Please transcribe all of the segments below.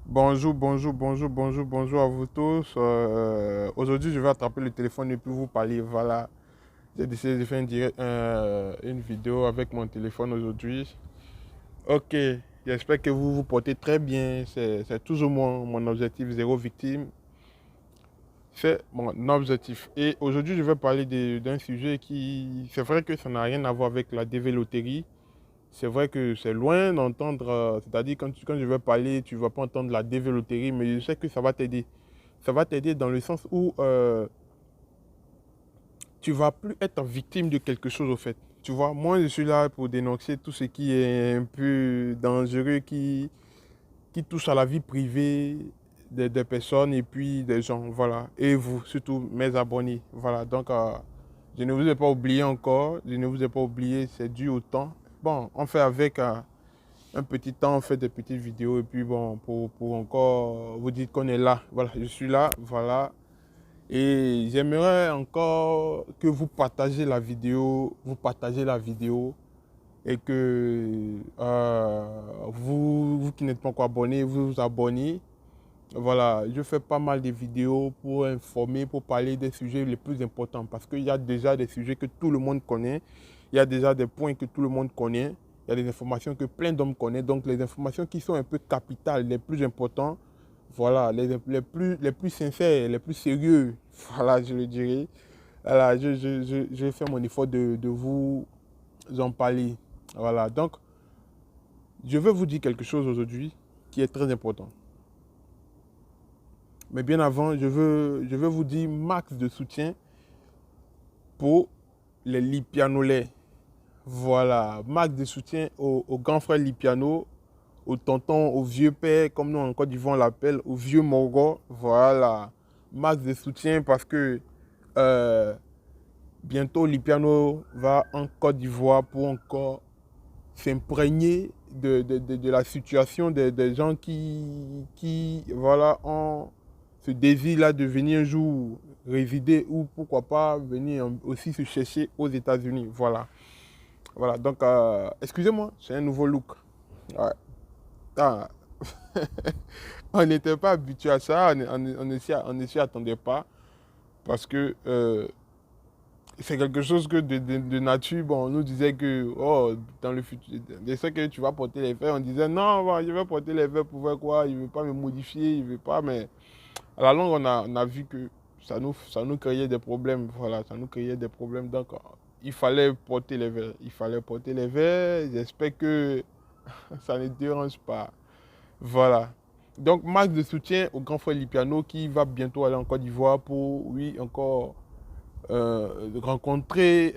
Bonjour à vous tous. Aujourd'hui, je vais attraper le téléphone et puis vous parler. Voilà, j'ai décidé de faire une vidéo avec mon téléphone aujourd'hui. Ok, j'espère que vous vous portez très bien. C'est toujours mon objectif, zéro victime. C'est mon objectif. Et aujourd'hui, je vais parler d'un sujet qui, c'est vrai que ça n'a rien à voir avec la dévéloterie. C'est vrai que c'est loin d'entendre, c'est-à-dire quand je vais parler, tu ne vas pas entendre la dévéloterie, mais je sais que ça va t'aider. Ça va t'aider dans le sens où tu vas plus être victime de quelque chose au fait. Tu vois, moi je suis là pour dénoncer tout ce qui est un peu dangereux, qui touche à la vie privée des personnes et puis des gens. Voilà. Et vous, surtout mes abonnés. Voilà. Donc, je ne vous ai pas oublié encore. Je ne vous ai pas oublié. C'est dû au temps. Bon, on fait avec un petit temps, on fait des petites vidéos et puis bon, pour encore vous dire qu'on est là. Voilà, je suis là. Voilà. Et j'aimerais encore que vous partagez la vidéo, et que vous qui n'êtes pas encore abonné, vous vous abonnez. Voilà, je fais pas mal de vidéos pour informer, pour parler des sujets les plus importants parce qu'il y a déjà des sujets que tout le monde connaît, il y a déjà des points que tout le monde connaît, il y a des informations que plein d'hommes connaissent, donc les informations qui sont un peu capitales, les plus importantes, voilà, les plus sincères, les plus sérieux, voilà, je le dirais. Voilà, je fais mon effort de vous en parler. Voilà, donc je vais vous dire quelque chose aujourd'hui qui est très important. Mais bien avant, je veux vous dire max de soutien pour les Lipianolais. Voilà, max de soutien aux grands frères Lipiano, aux tontons, aux vieux pères, comme nous en Côte d'Ivoire on l'appelle, aux vieux Morgos. Voilà, max de soutien parce que euh, bientôt Lipiano va en Côte d'Ivoire pour encore s'imprégner de la situation des gens qui voilà, ont ce désir-là de venir un jour résider ou pourquoi pas venir aussi se chercher aux États-Unis. Voilà. Voilà. Donc, excusez-moi, c'est un nouveau look. Ouais. Ah. On n'était pas habitué à ça, on ne s'y attendait pas parce que c'est quelque chose que de nature, bon, on nous disait que, oh, dans le futur, je sais que tu vas porter les verres, on disait, non, bon, je vais porter les verres pour faire quoi, il ne veut pas me modifier, il ne veut pas, mais à la longue, on a vu que ça nous créait des problèmes, voilà, ça nous créait des problèmes, donc il fallait porter les verres, j'espère que ça ne dérange pas, voilà. Donc, max de soutien au grand frère Lipiano qui va bientôt aller en Côte d'Ivoire pour, oui, encore rencontrer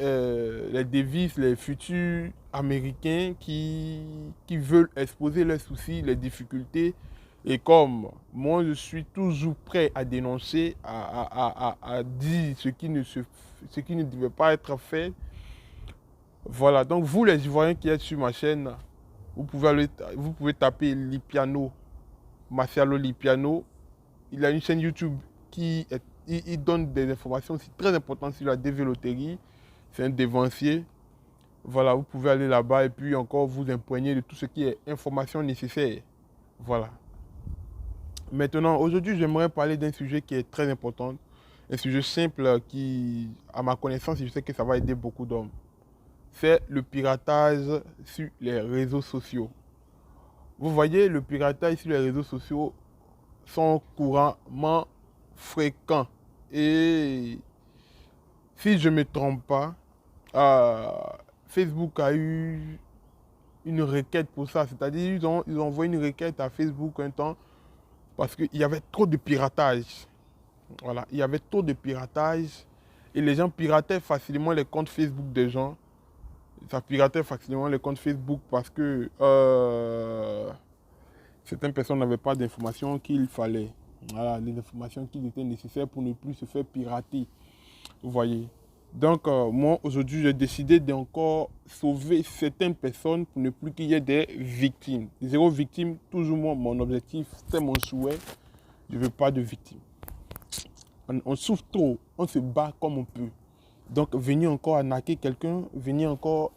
les Davis, les futurs Américains qui veulent exposer leurs soucis, les difficultés. Et comme moi, je suis toujours prêt à dénoncer, à dire ce qui ne devait pas être fait. Voilà, donc vous les Ivoiriens qui êtes sur ma chaîne, vous pouvez taper Lipiano, Marcialo Lipiano. Il a une chaîne YouTube il donne des informations aussi très importantes sur la dévéloterie. C'est un dévancier. Voilà, vous pouvez aller là-bas et puis encore vous imprégner de tout ce qui est information nécessaire. Voilà. Maintenant, aujourd'hui, j'aimerais parler d'un sujet qui est très important. Un sujet simple qui, à ma connaissance, je sais que ça va aider beaucoup d'hommes. C'est le piratage sur les réseaux sociaux. Vous voyez, le piratage sur les réseaux sociaux sont couramment fréquents. Et si je ne me trompe pas, euh, Facebook a eu une requête pour ça. C'est-à-dire ils ont envoyé une requête à Facebook un temps parce qu'il y avait trop de piratage. Voilà, il y avait trop de piratage et les gens pirataient facilement les comptes Facebook des gens. Ça piratait facilement les comptes Facebook parce que certaines personnes n'avaient pas d'informations qu'il fallait. Voilà, les informations qui étaient nécessaires pour ne plus se faire pirater. Vous voyez. Donc, moi, aujourd'hui, j'ai décidé d'encore sauver certaines personnes pour ne plus qu'il y ait des victimes. Zéro victime, toujours moi, mon objectif, c'est mon souhait. Je ne veux pas de victimes. On souffre trop, on se bat comme on peut. Donc, venir encore arnaquer quelqu'un, venir encore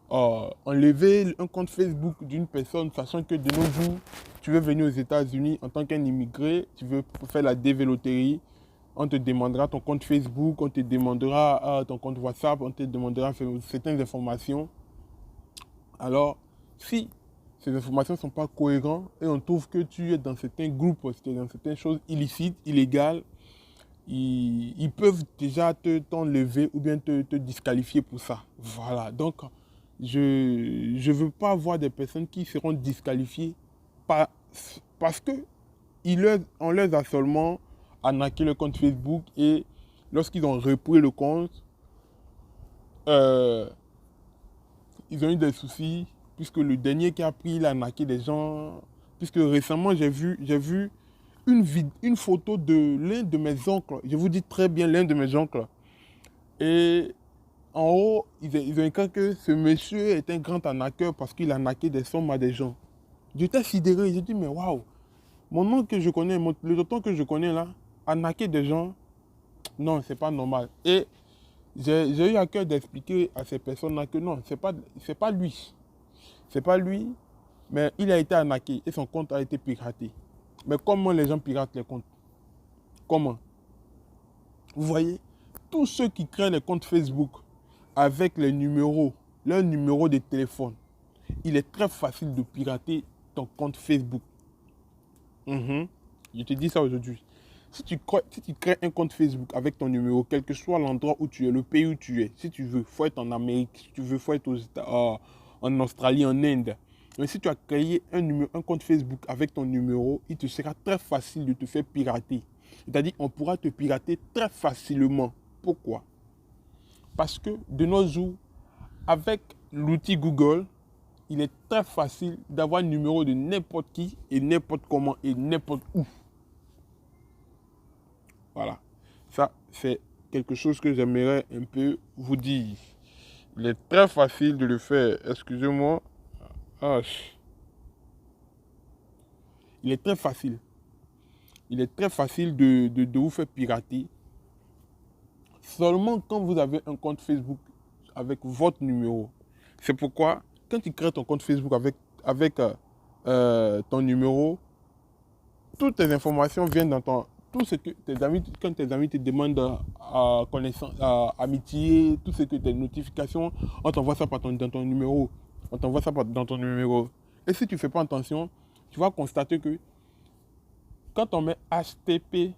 enlever un compte Facebook d'une personne, sachant que de nos jours, tu veux venir aux États-Unis en tant qu'un immigré, tu veux faire la DV loterie, on te demandera ton compte Facebook, on te demandera ton compte WhatsApp, on te demandera certaines informations. Alors, si ces informations ne sont pas cohérentes et on trouve que tu es dans certains groupes, dans certaines choses illicites, illégales, ils peuvent déjà t'enlever ou bien te disqualifier pour ça. Voilà, donc je ne veux pas voir des personnes qui seront disqualifiées parce que on leur a seulement arnaqué le compte Facebook et lorsqu'ils ont repris le compte, ils ont eu des soucis puisque le dernier qui a pris, il a arnaqué des gens. Puisque récemment, j'ai vu une photo de l'un de mes oncles. Je vous dis très bien l'un de mes oncles. Et en haut, ils ont écrit que ce monsieur est un grand arnaqueur parce qu'il a arnaqué des sommes à des gens. J'étais sidéré. J'ai dit, mais waouh, mon oncle que je connais, le tonton que je connais là, arnaquer des gens, non, c'est pas normal. Et j'ai eu à cœur d'expliquer à ces personnes-là que non, c'est pas lui. C'est pas lui, mais il a été arnaqué et son compte a été piraté. Mais comment les gens piratent les comptes? Comment? Vous voyez, tous ceux qui créent les comptes Facebook avec les numéros, leur numéro de téléphone, il est très facile de pirater ton compte Facebook. Je te dis ça aujourd'hui. Si tu crées un compte Facebook avec ton numéro, quel que soit l'endroit où tu es, le pays où tu es, si tu veux, il faut être en Amérique, si tu veux, il faut être en Australie, en Inde. Mais si tu as créé un compte Facebook avec ton numéro, il te sera très facile de te faire pirater. C'est-à-dire on pourra te pirater très facilement. Pourquoi? Parce que de nos jours, avec l'outil Google, il est très facile d'avoir le numéro de n'importe qui et n'importe comment et n'importe où. Voilà. Ça, c'est quelque chose que j'aimerais un peu vous dire. Il est très facile de le faire. Excusez-moi. Il est très facile. Il est très facile de vous faire pirater. Seulement quand vous avez un compte Facebook avec votre numéro. C'est pourquoi, quand tu crées ton compte Facebook avec ton numéro, toutes tes informations viennent dans ton... Tout ce que tes amis, quand tes amis te demandent connaissance, amitié, tout ce que tes notifications, on t'envoie ça dans ton numéro. On t'envoie ça dans ton numéro. Et si tu ne fais pas attention, tu vas constater que quand on met HTTP,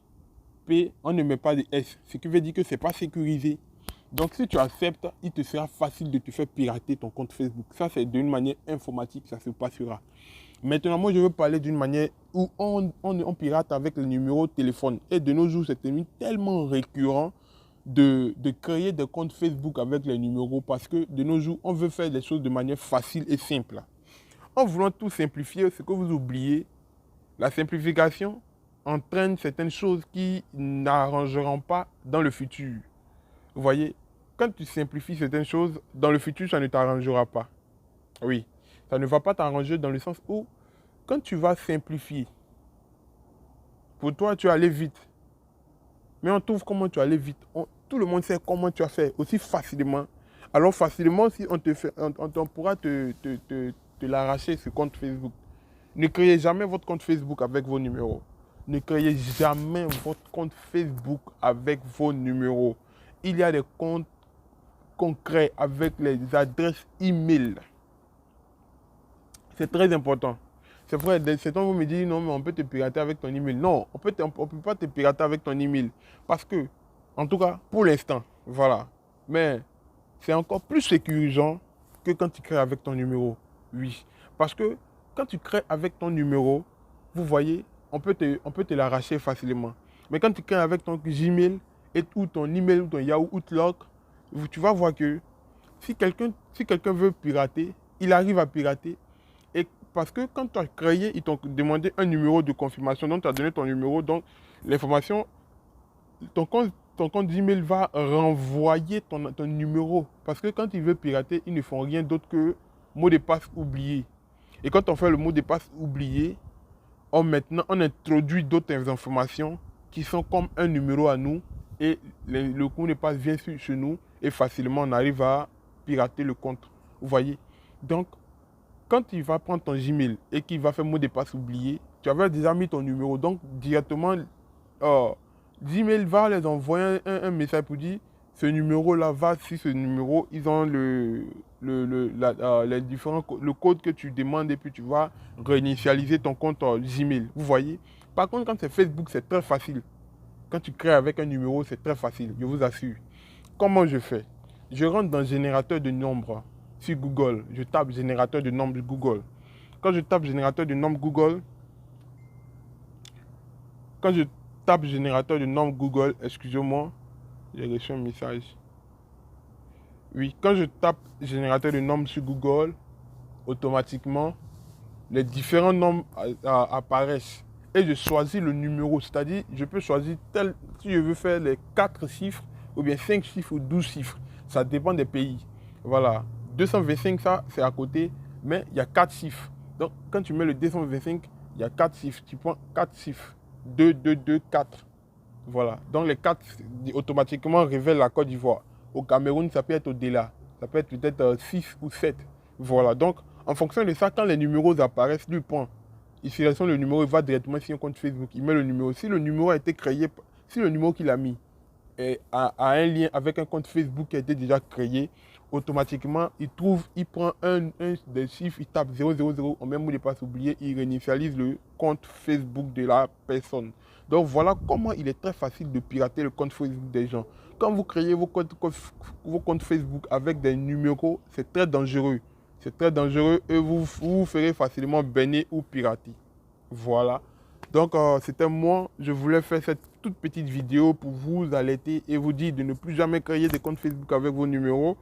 on ne met pas de S. Ce qui veut dire que ce n'est pas sécurisé. Donc si tu acceptes, il te sera facile de te faire pirater ton compte Facebook. Ça, c'est d'une manière informatique, ça se passera. Maintenant, moi, je veux parler d'une manière où on pirate avec le numéro de téléphone. Et de nos jours, c'est devenu tellement récurrent de créer des comptes Facebook avec les numéros parce que de nos jours, on veut faire les choses de manière facile et simple. En voulant tout simplifier, ce que vous oubliez, la simplification entraîne certaines choses qui n'arrangeront pas dans le futur. Vous voyez, quand tu simplifies certaines choses, dans le futur, ça ne t'arrangera pas. Oui, ça ne va pas t'arranger dans le sens où, quand tu vas simplifier, pour toi, tu vas aller vite. Mais on trouve comment tu vas aller vite. Tout le monde sait comment tu as fait, aussi facilement. Alors facilement, si on pourra te l'arracher, ce compte Facebook. Ne créez jamais votre compte Facebook avec vos numéros. Ne créez jamais votre compte Facebook avec vos numéros. Il y a des comptes concrets avec les adresses email. C'est très important. C'est vrai, certains vont me dire non, mais on peut te pirater avec ton email. Non, on peut pas te pirater avec ton email. Parce que, en tout cas, pour l'instant, voilà. Mais c'est encore plus sécurisant que quand tu crées avec ton numéro. Oui. Parce que quand tu crées avec ton numéro, vous voyez, on peut te l'arracher facilement. Mais quand tu crées avec ton Gmail ou ton email ou ton Yahoo Outlook, tu vas voir que si quelqu'un veut pirater, il arrive à pirater. Et parce que quand tu as créé, ils t'ont demandé un numéro de confirmation, donc tu as donné ton numéro, donc l'information, ton compte Gmail va renvoyer ton numéro. Parce que quand ils veulent pirater, ils ne font rien d'autre que mot de passe oublié. Et quand on fait le mot de passe oublié, on introduit d'autres informations qui sont comme un numéro à nous et le mot de passe vient chez nous et facilement on arrive à pirater le compte. Vous voyez? Donc, quand il va prendre ton Gmail et qu'il va faire mot de passe oublié, tu avais déjà mis ton numéro. Donc, directement, Gmail va les envoyer un message pour dire ce numéro-là va sur ce numéro. Ils ont les différents, le code que tu demandes et puis tu vas réinitialiser ton compte Gmail. Vous voyez? Par contre, quand c'est Facebook, c'est très facile. Quand tu crées avec un numéro, c'est très facile, je vous assure. Comment je fais? Je rentre dans générateur de nombres sur Google. Je tape générateur de nombres Google. Quand je tape générateur de nombres Google, quand je tape générateur de nombres Google, excusez-moi, j'ai reçu un message. Oui, quand je tape générateur de nombres sur Google, automatiquement, les différents nombres apparaissent. Et je choisis le numéro, c'est-à-dire je peux choisir tel, si je veux faire les 4 chiffres, ou bien 5 chiffres ou 12 chiffres. Ça dépend des pays. Voilà. 225, ça, c'est à côté, mais il y a 4 chiffres. Donc, quand tu mets le 225, il y a 4 chiffres. Tu prends 4 chiffres. 2, 2, 2, 4. Voilà. Donc, les 4 automatiquement révèlent la Côte d'Ivoire. Au Cameroun, ça peut être au-delà. Ça peut être peut-être 6 ou 7. Voilà. Donc, en fonction de ça, quand les numéros apparaissent, lui prend. Il sélectionne le numéro, il va directement sur un compte Facebook. Il met le numéro. Si le numéro a été créé, si le numéro qu'il a mis a un lien avec un compte Facebook qui a été déjà créé, automatiquement, il prend un des chiffres, il tape 000, au même mot de passe oublié, il réinitialise le compte Facebook de la personne. Donc voilà comment il est très facile de pirater le compte Facebook des gens. Quand vous créez vos comptes Facebook avec des numéros, c'est très dangereux. C'est très dangereux et vous ferez facilement banner ou pirater. Voilà. Donc, c'était moi. Je voulais faire cette toute petite vidéo pour vous alerter et vous dire de ne plus jamais créer des comptes Facebook avec vos numéros.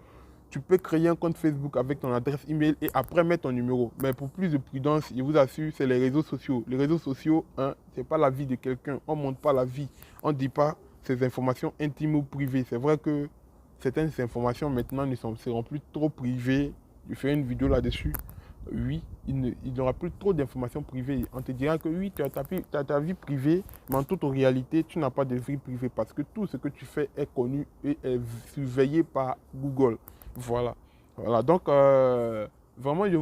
Tu peux créer un compte Facebook avec ton adresse email et après mettre ton numéro. Mais pour plus de prudence, je vous assure, c'est les réseaux sociaux. Les réseaux sociaux, hein, ce n'est pas la vie de quelqu'un. On ne montre pas la vie. On ne dit pas ces informations intimes ou privées. C'est vrai que certaines informations maintenant ne seront plus trop privées. Je ferai une vidéo là-dessus. Oui, il n'y aura plus trop d'informations privées. On te dira que oui, tu as ta vie privée, mais en toute réalité, tu n'as pas de vie privée parce que tout ce que tu fais est connu et est surveillé par Google. Voilà. Voilà. Donc, vraiment, je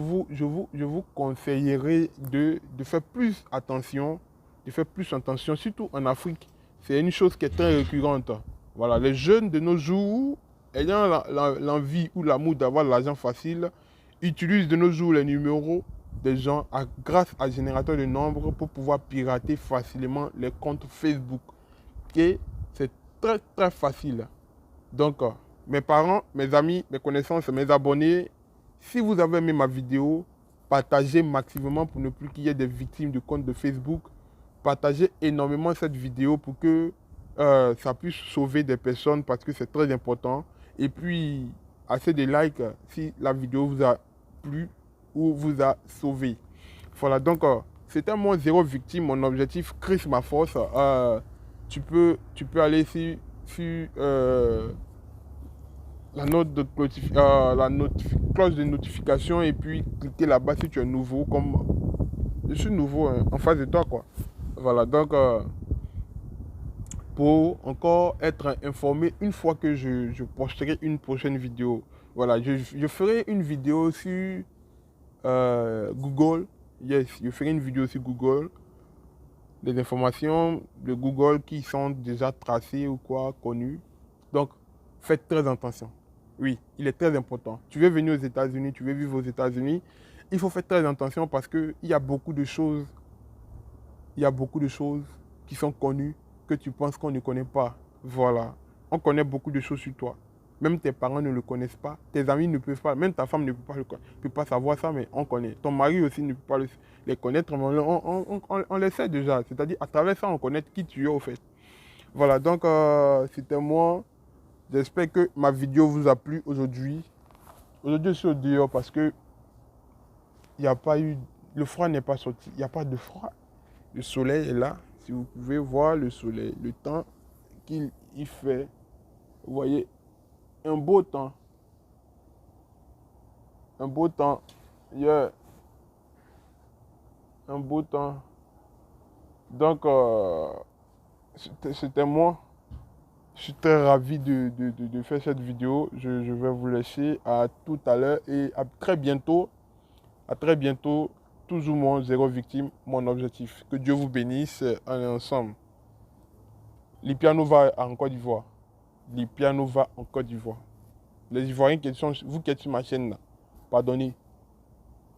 vous conseillerais de faire plus attention, surtout en Afrique. C'est une chose qui est très récurrente. Voilà. Les jeunes de nos jours, ayant l'envie ou l'amour d'avoir l'argent facile, utilisent de nos jours les numéros des gens grâce à générateur de nombres pour pouvoir pirater facilement les comptes Facebook. Et c'est très très facile. Donc, mes parents, mes amis, mes connaissances, mes abonnés, si vous avez aimé ma vidéo, partagez maximum pour ne plus qu'il y ait des victimes de comptes de Facebook. Partagez énormément cette vidéo pour que ça puisse sauver des personnes parce que c'est très important. Et puis, assez de likes si la vidéo vous a plu ou vous a sauvé. Voilà, donc c'était moi zéro victime, mon objectif, Chris ma force. Tu peux aller sur la cloche de notification et puis cliquer là-bas si tu es nouveau, comme je suis nouveau hein, en face de toi quoi. Voilà, donc pour encore être informé une fois que je posterai une prochaine vidéo. Voilà, je ferai une vidéo sur Google. Yes, je ferai une vidéo sur Google. Des informations de Google qui sont déjà tracées ou quoi, connues. Donc, faites très attention. Oui, il est très important. Tu veux venir aux États-Unis, tu veux vivre aux États-Unis, il faut faire très attention parce qu'il y a beaucoup de choses, qui sont connues que tu penses qu'on ne connaît pas. Voilà. On connaît beaucoup de choses sur toi. Même tes parents ne le connaissent pas. Tes amis ne peuvent pas. Même ta femme ne peut pas savoir ça, mais on connaît. Ton mari aussi ne peut pas les connaître, mais on les sait déjà. C'est-à-dire, à travers ça, on connaît qui tu es au fait. Voilà, donc c'était moi. J'espère que ma vidéo vous a plu aujourd'hui. Aujourd'hui, je suis au dehors parce que il n'y a pas eu... Le froid n'est pas sorti. Il n'y a pas de froid. Le soleil est là. Si vous pouvez voir le soleil, le temps qu'il fait. Vous voyez, un beau temps. Un beau temps. Yeah. Un beau temps. Donc, c'était moi. Je suis très ravi de faire cette vidéo. Je vais vous laisser à tout à l'heure et à très bientôt À très bientôt. Toujours moi, zéro victime, mon objectif. Que Dieu vous bénisse. On est ensemble. Lipiano va en Côte d'Ivoire. Lipiano va en Côte d'Ivoire. Les Ivoiriens qui sont, vous qui êtes sur ma chaîne là, pardonnez.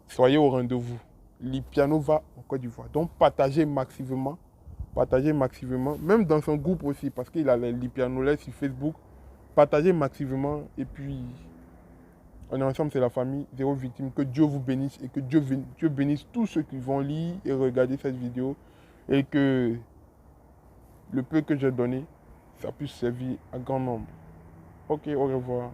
Soyez au rendez-vous. Lipiano va en Côte d'Ivoire. Donc partagez massivement. Partagez massivement. Même dans son groupe aussi, parce qu'il a les Lipianolais sur Facebook. Partagez massivement. Et puis, on est ensemble, c'est la famille. Zéro victime. Que Dieu vous bénisse et que Dieu bénisse tous ceux qui vont lire et regarder cette vidéo. Et que le peu que j'ai donné, ça puisse servir à grand nombre. Ok, au revoir.